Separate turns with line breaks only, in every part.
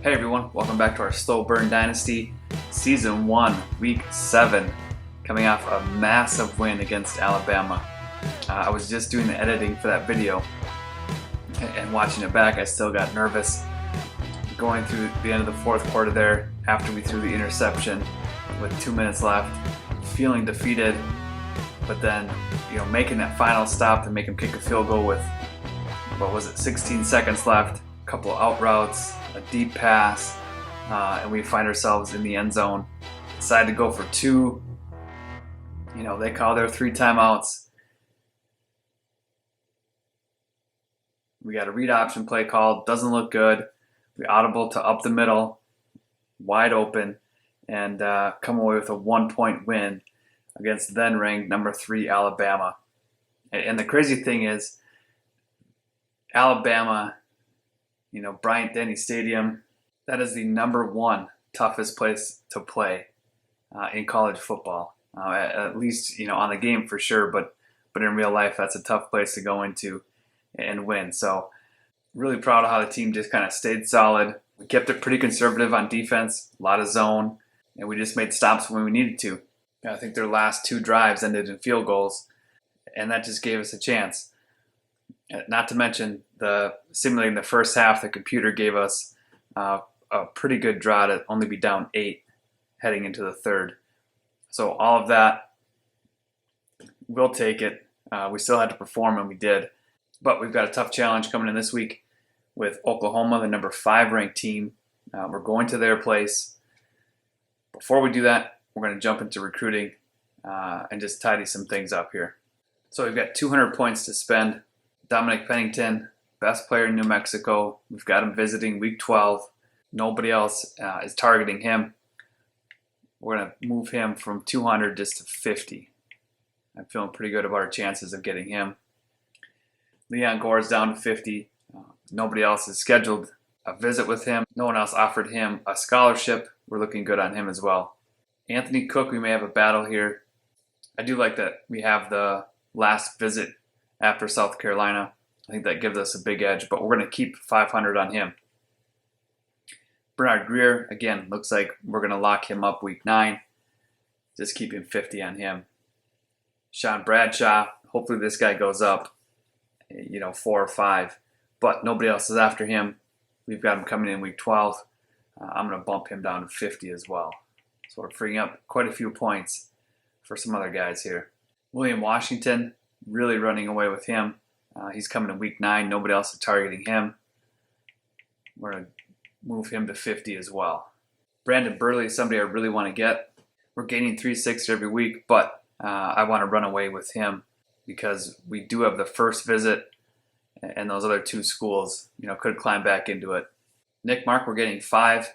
Hey everyone, welcome back to our Slow Burn Dynasty Season 1, Week 7, coming off a massive win against Alabama. I was just doing the editing for that video, and watching it back, I still got nervous. Going through the end of the fourth quarter there, after we threw the interception with 2 minutes left, feeling defeated, but then, making that final stop to make him kick a field goal with, 16 seconds left, a couple of out routes, a deep pass, and we find ourselves in the end zone. Decide to go for two. They call their 3 timeouts. We got a read option play called, doesn't look good. We audible to up the middle, wide open, and come away with a 1-point win against then ranked number 3 Alabama. And the crazy thing is, Alabama, Bryant-Denny Stadium, that is the number 1 toughest place to play in college football. At least, on the game for sure, but in real life, that's a tough place to go into and win. So really proud of how the team just kind of stayed solid. We kept it pretty conservative on defense, a lot of zone, and we just made stops when we needed to. I think their last 2 drives ended in field goals, and that just gave us a chance. Not to mention, simulating the first half, the computer gave us a pretty good draw to only be down 8 heading into the third. So all of that, we'll take it. We still had to perform, and we did. But we've got a tough challenge coming in this week with Oklahoma, the number 5 ranked team. We're going to their place. Before we do that, we're going to jump into recruiting and just tidy some things up here. So we've got 200 points to spend. Dominic Pennington, best player in New Mexico. We've got him visiting week 12. Nobody else is targeting him. We're going to move him from 200 just to 50. I'm feeling pretty good about our chances of getting him. Leon Gore's down to 50. Nobody else has scheduled a visit with him. No one else offered him a scholarship. We're looking good on him as well. Anthony Cook, we may have a battle here. I do like that we have the last visit after South Carolina. I think that gives us a big edge, but we're going to keep 500 on him. Bernard Greer, again, looks like we're going to lock him up week 9. Just keeping 50 on him. Sean Bradshaw, hopefully this guy goes up, 4 or 5, but nobody else is after him. We've got him coming in week 12. I'm going to bump him down to 50 as well. So we're freeing up quite a few points for some other guys here. William Washington, really running away with him. He's coming in week 9. Nobody else is targeting him. We're going to move him to 50 as well. Brandon Burley is somebody I really want to get. We're gaining 360 every week, but I want to run away with him because we do have the first visit, and those other 2 schools, could climb back into it. Nick Mark, we're getting 5.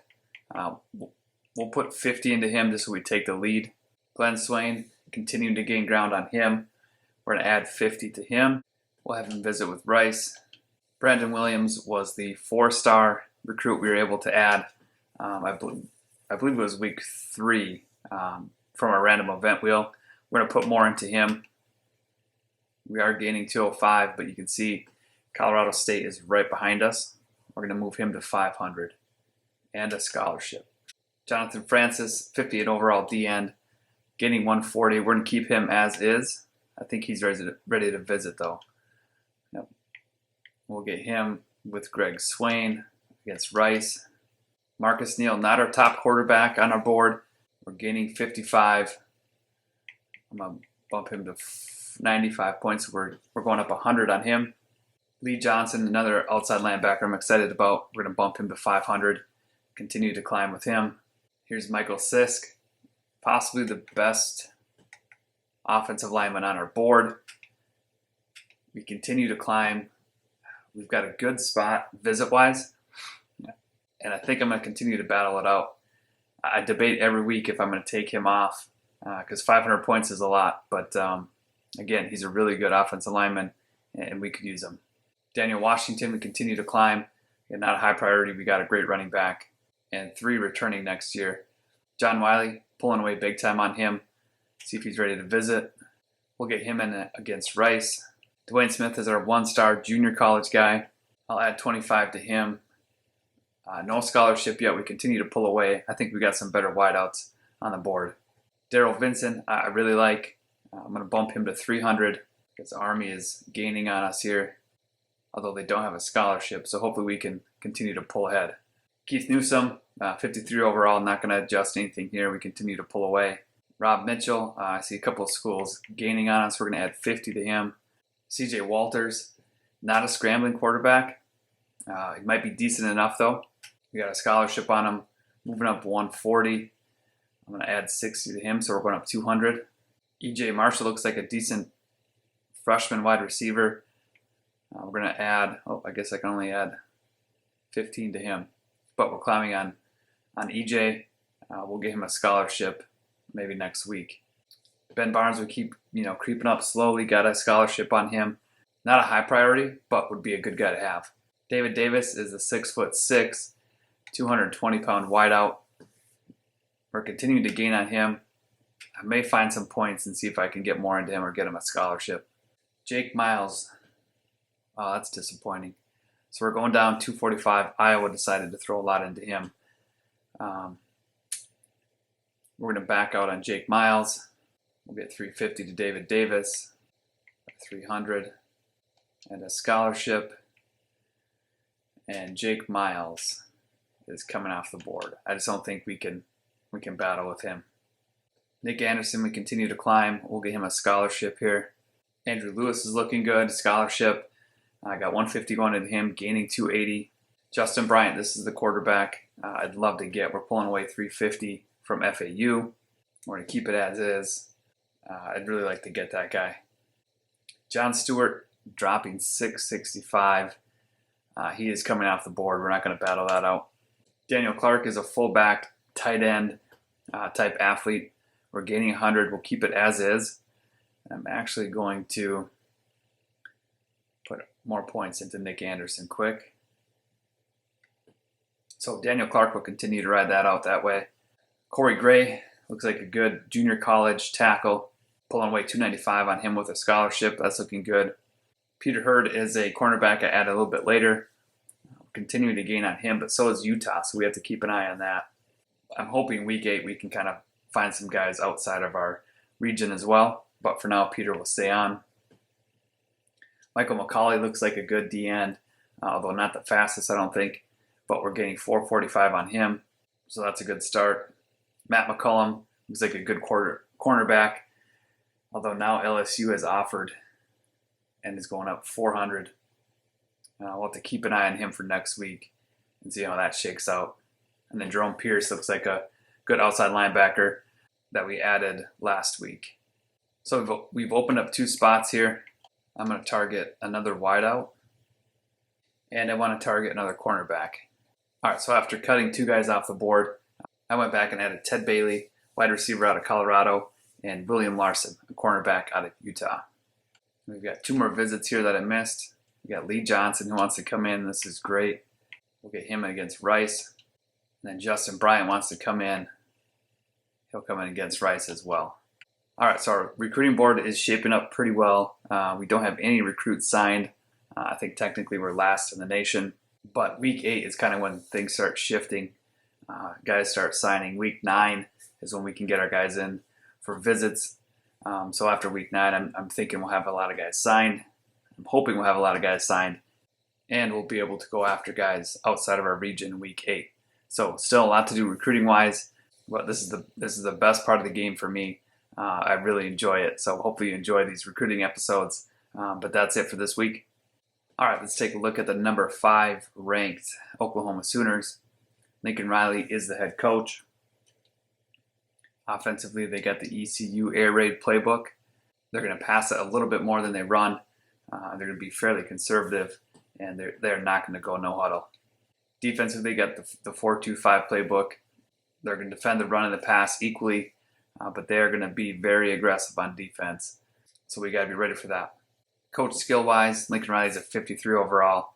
We'll put 50 into him just so we take the lead. Glenn Swain, continuing to gain ground on him. We're going to add 50 to him. We'll have him visit with Rice. Brandon Williams was the 4-star recruit we were able to add. I believe it was week 3 from our random event wheel. We're going to put more into him. We are gaining 205, but you can see Colorado State is right behind us. We're going to move him to 500 and a scholarship. Jonathan Francis, 50 at overall D-end, getting 140. We're going to keep him as is. I think he's ready to visit, though. Yep. We'll get him with Greg Swain against Rice. Marcus Neal, not our top quarterback on our board. We're gaining 55. I'm going to bump him to 95 points. We're going up 100 on him. Lee Johnson, another outside linebacker I'm excited about. We're going to bump him to 500. Continue to climb with him. Here's Michael Sisk, possibly the best offensive lineman on our board. We continue to climb. We've got a good spot visit-wise, and I think I'm going to continue to battle it out. I debate every week if I'm going to take him off because 500 points is a lot, but again, he's a really good offensive lineman, and we could use him. Daniel Washington, we continue to climb. Again, not a high priority. We got a great running back, and 3 returning next year. John Wiley, pulling away big time on him. See if he's ready to visit. We'll get him in against Rice. Dwayne Smith is our 1-star junior college guy. I'll add 25 to him. No scholarship yet. We continue to pull away. I think we got some better wideouts on the board. Daryl Vincent, I really like. I'm going to bump him to 300 because Army is gaining on us here, although they don't have a scholarship. So hopefully we can continue to pull ahead. Keith Newsom, 53 overall. Not going to adjust anything here. We continue to pull away. Rob Mitchell, I see a couple of schools gaining on us. We're going to add 50 to him. CJ Walters, not a scrambling quarterback. He might be decent enough, though. We got a scholarship on him, moving up 140. I'm going to add 60 to him, so we're going up 200. EJ Marshall looks like a decent freshman wide receiver. We're going to add, I guess I can only add 15 to him. But we're climbing on EJ. We'll get him a scholarship maybe next week. Ben Barnes will keep creeping up slowly. Got a scholarship on him. Not a high priority, but would be a good guy to have. David Davis is a 6'6", 220-pound wideout. We're continuing to gain on him. I may find some points and see if I can get more into him or get him a scholarship. Jake Miles. Oh, that's disappointing. So we're going down 245. Iowa decided to throw a lot into him. We're going to back out on Jake Miles. We'll get 350 to David Davis, 300, and a scholarship. And Jake Miles is coming off the board. I just don't think we can battle with him. Nick Anderson, we continue to climb. We'll get him a scholarship here. Andrew Lewis is looking good, scholarship. I got 150 going into him, gaining 280. Justin Bryant, this is the quarterback I'd love to get. We're pulling away 350 from FAU. We're going to keep it as is. I'd really like to get that guy. John Stewart dropping 665. He is coming off the board. We're not going to battle that out. Daniel Clark is a fullback, tight end type athlete. We're gaining 100. We'll keep it as is. I'm actually going to put more points into Nick Anderson quick. So Daniel Clark will continue to ride that out that way. Corey Gray looks like a good junior college tackle. Pulling away 295 on him with a scholarship. That's looking good. Peter Hurd is a cornerback I added a little bit later. Continuing to gain on him, but so is Utah, so we have to keep an eye on that. I'm hoping week 8 we can kind of find some guys outside of our region as well, but for now Peter will stay on. Michael McCauley looks like a good D-end, although not the fastest I don't think, but we're getting 445 on him, so that's a good start. Matt McCullum looks like a good cornerback, although now LSU has offered and is going up 400. We'll have to keep an eye on him for next week and see how that shakes out. And then Jerome Pierce looks like a good outside linebacker that we added last week. So we've opened up 2 spots here. I'm going to target another wideout, and I want to target another cornerback. All right, so after cutting 2 guys off the board, I went back and added Ted Bailey, wide receiver out of Colorado, and William Larson, a cornerback out of Utah. We've got 2 more visits here that I missed. We got Lee Johnson who wants to come in. This is great. We'll get him against Rice. And then Justin Bryant wants to come in. He'll come in against Rice as well. All right, so our recruiting board is shaping up pretty well. We don't have any recruits signed. I think technically we're last in the nation. But week 8 is kind of when things start shifting. Guys start signing. Week 9 is when we can get our guys in for visits. So after week 9, I'm thinking we'll have a lot of guys signed. I'm hoping we'll have a lot of guys signed, and we'll be able to go after guys outside of our region in week 8. So still a lot to do recruiting wise, but this is the best part of the game for me. I really enjoy it. So hopefully you enjoy these recruiting episodes. But that's it for this week. All right, let's take a look at the number 5 ranked Oklahoma Sooners. Lincoln Riley is the head coach. Offensively, they got the ECU air raid playbook. They're going to pass it a little bit more than they run. They're going to be fairly conservative, and they're not going to go no huddle. Defensively, they got the 4-2-5 playbook. They're going to defend the run and the pass equally, but they're going to be very aggressive on defense. So we got to be ready for that. Coach skill-wise, Lincoln Riley's at 53 overall.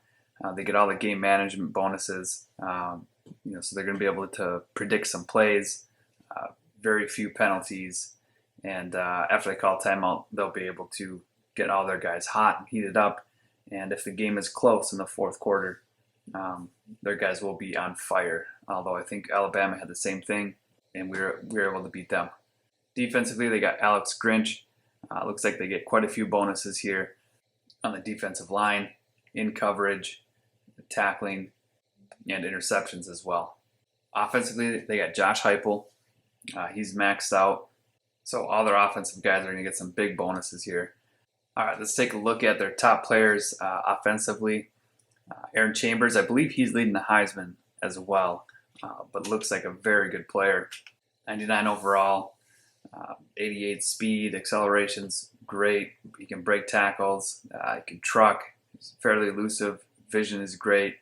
They get all the game management bonuses, so they're going to be able to predict some plays, very few penalties, and after they call timeout, they'll be able to get all their guys hot and heated up. And if the game is close in the fourth quarter, their guys will be on fire. Although I think Alabama had the same thing, and we were able to beat them. Defensively, they got Alex Grinch. Looks like they get quite a few bonuses here on the defensive line, in coverage, tackling, and interceptions as well. Offensively, they got Josh Heupel. He's maxed out. So all their offensive guys are going to get some big bonuses here. All right, let's take a look at their top players offensively. Aaron Chambers, I believe he's leading the Heisman as well, but looks like a very good player. 99 overall, 88 speed, acceleration's great. He can break tackles, he can truck, he's fairly elusive, vision is great.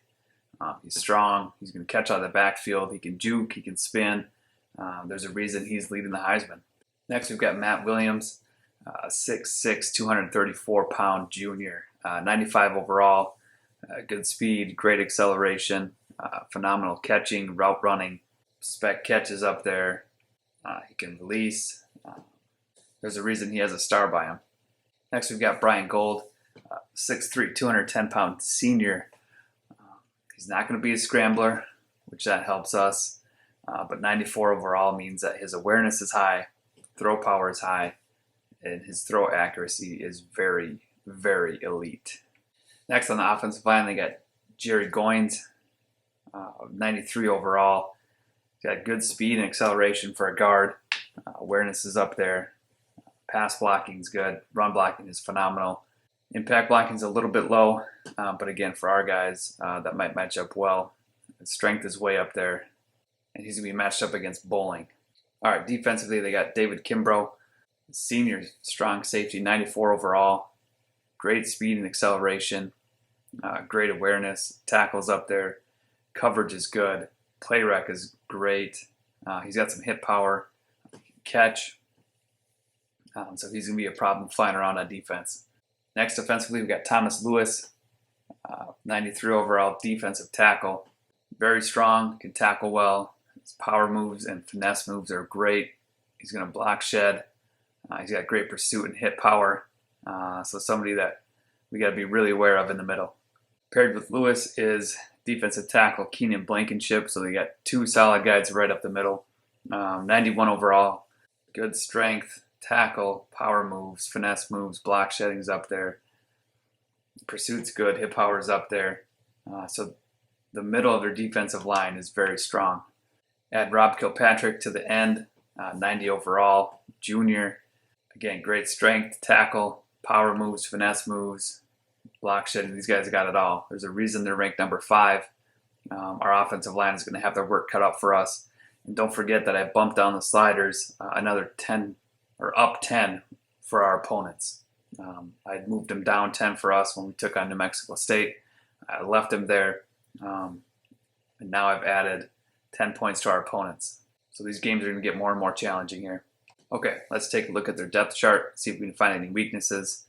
He's strong, he's going to catch out of the backfield, he can juke, he can spin. There's a reason he's leading the Heisman. Next, we've got Matt Williams, 6'6", 234-pound junior, 95 overall, good speed, great acceleration, phenomenal catching, route running, spec catches up there. He can release. There's a reason he has a star by him. Next, we've got Brian Gold, 6'3", 210-pound senior. He's not going to be a scrambler, which that helps us. But 94 overall means that his awareness is high, throw power is high, and his throw accuracy is very, very elite. Next on the offensive line, they got Jerry Goins, 93 overall. He's got good speed and acceleration for a guard. Awareness is up there. Pass blocking is good. Run blocking is phenomenal. Impact blocking is a little bit low, but again, for our guys, that might match up well. His strength is way up there, and he's going to be matched up against bowling. All right, defensively, they got David Kimbrough, senior strong safety, 94 overall. Great speed and acceleration, great awareness, tackles up there, coverage is good, play rec is great. He's got some hit power, catch, so he's going to be a problem flying around on defense. Next, offensively, we've got Thomas Lewis, 93 overall defensive tackle, very strong, can tackle well. His power moves and finesse moves are great. He's going to block shed. He's got great pursuit and hit power. So somebody that we got to be really aware of in the middle. Paired with Lewis is defensive tackle Keenan Blankenship. So they got two solid guys right up the middle. 91 overall. Good strength, tackle, power moves, finesse moves, block shedding's up there. Pursuit's good, hit power's up there. So the middle of their defensive line is very strong. Add Rob Kilpatrick to the end, 90 overall, junior. Again, great strength, tackle, power moves, finesse moves, block shedding. These guys got it all. There's a reason they're ranked number 5. Our offensive line is going to have their work cut out for us. And don't forget that I bumped down the sliders another 10 or up 10 for our opponents. I moved them down 10 for us when we took on New Mexico State. I left them there, and now I've added 10 points to our opponents. So these games are going to get more and more challenging here. Okay, let's take a look at their depth chart, see if we can find any weaknesses.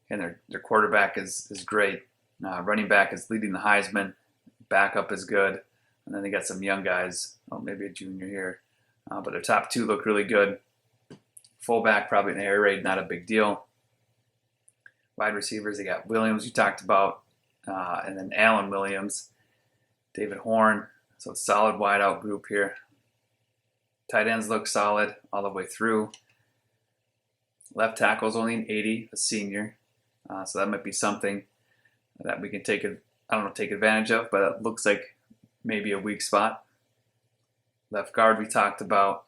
And their quarterback is great. Running back is leading the Heisman. Backup is good. And then they got some young guys. Oh, maybe a junior here. But their top 2 look really good. Fullback, probably an air raid, not a big deal. Wide receivers, they got Williams, you talked about. And then Allen Williams, David Horn. So solid wide out group here. Tight ends look solid all the way through. Left tackle is only an 80, a senior. So that might be something that we can take advantage of, but it looks like maybe a weak spot. Left guard we talked about.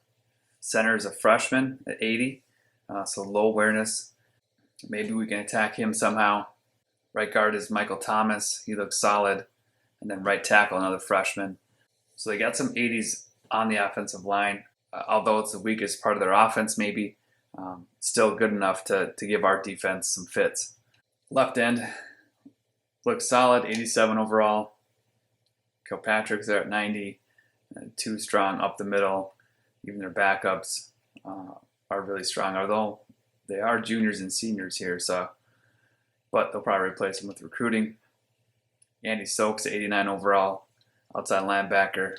Center is a freshman at 80, so low awareness. Maybe we can attack him somehow. Right guard is Michael Thomas. He looks solid. And then right tackle, another freshman. So they got some 80s on the offensive line. Although it's the weakest part of their offense, maybe still good enough to give our defense some fits. Left end looks solid, 87 overall. Kilpatrick's there at 90. Too strong up the middle. Even their backups are really strong, although they are juniors and seniors here. But they'll probably replace them with recruiting. Andy Stokes, 89 overall, outside linebacker.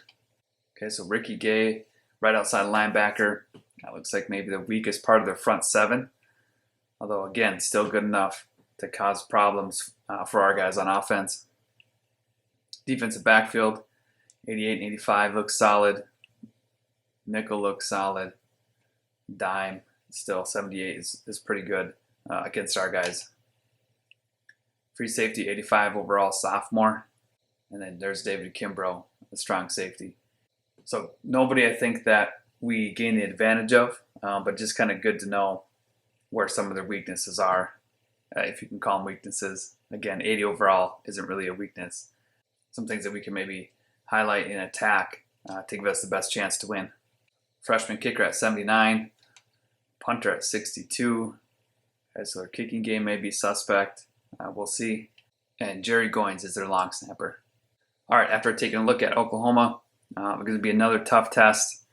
Okay, so Ricky Gay, right outside linebacker. That looks like maybe the weakest part of their front 7. Although, again, still good enough to cause problems for our guys on offense. Defensive backfield, 88 and 85 looks solid. Nickel looks solid. Dime, still 78 is pretty good against our guys. Free safety, 85 overall, sophomore. And then there's David Kimbrough, a strong safety. So nobody I think that we gain the advantage of, but just kind of good to know where some of their weaknesses are, if you can call them weaknesses. Again, 80 overall isn't really a weakness. Some things that we can maybe highlight in attack to give us the best chance to win. Freshman kicker at 79, punter at 62. So their kicking game may be suspect. We'll see. And Jerry Goins is their long snapper. All right, after taking a look at Oklahoma, it's going to be another tough test.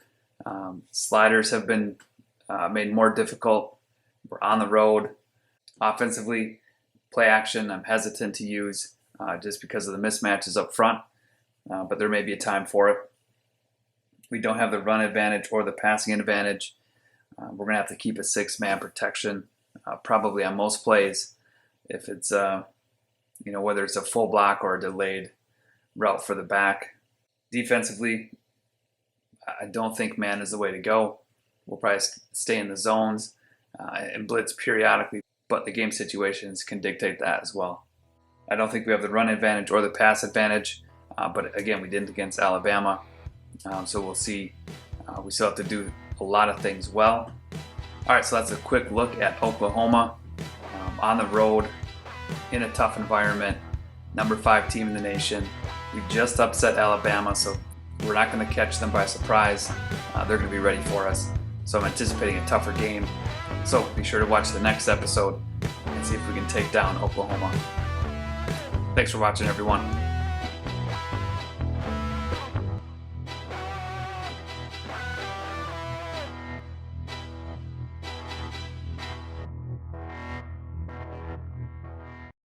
Sliders have been made more difficult. We're on the road. Offensively, play action I'm hesitant to use just because of the mismatches up front, but there may be a time for it. We don't have the run advantage or the passing advantage. We're going to have to keep a 6-man protection probably on most plays if it's, whether it's a full block or a delayed route for the back. Defensively, I don't think man is the way to go. We'll probably stay in the zones and blitz periodically, but the game situations can dictate that as well. I don't think we have the run advantage or the pass advantage, but again, we didn't against Alabama, so we'll see. We still have to do a lot of things well. All right, so that's a quick look at Oklahoma on the road in a tough environment, number 5 team in the nation. We just upset Alabama, so we're not going to catch them by surprise. They're going to be ready for us. So I'm anticipating a tougher game. So be sure to watch the next episode and see if we can take down Oklahoma. Thanks for watching, everyone.